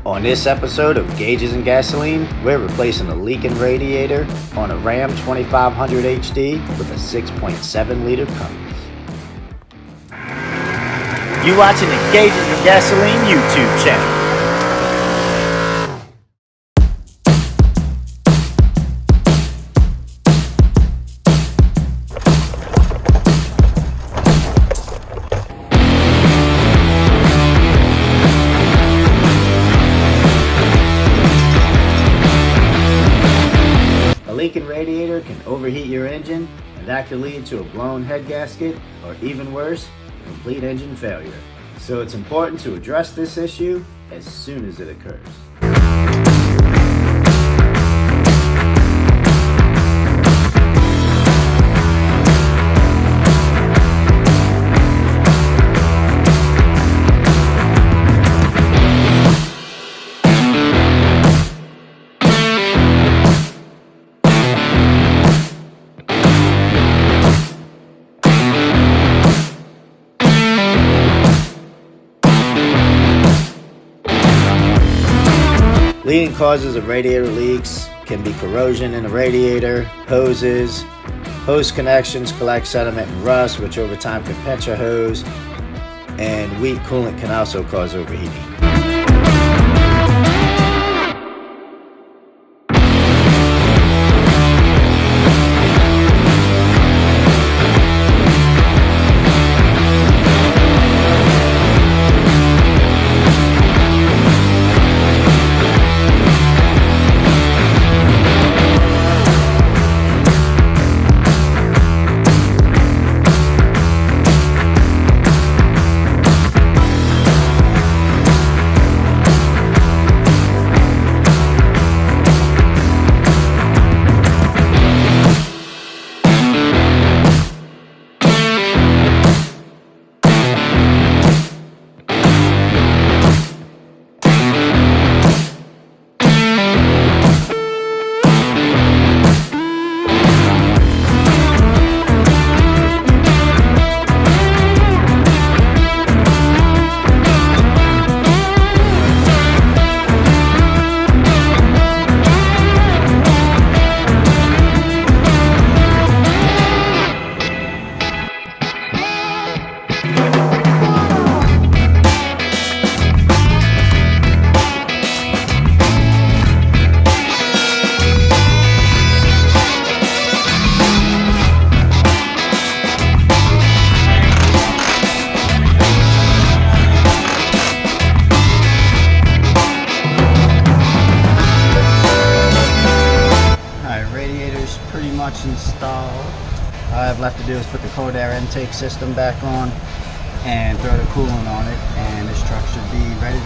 On this episode of Gauges and Gasoline, we're replacing a leaking radiator on a Ram 2500 HD with a 6.7 liter Cummins. You watching the Gauges and Gasoline YouTube channel. A leaking radiator can overheat your engine, and that could lead to a blown head gasket, or even worse, a complete engine failure. So it's important to address this issue as soon as it occurs. Leading causes of radiator leaks can be corrosion in the radiator, hoses, hose connections collect sediment and rust, which over time can pinch a hose, and weak coolant can also cause overheating. Pretty much installed. All I have left to do is put the cold air intake system back on and throw the coolant on it, and this truck should be ready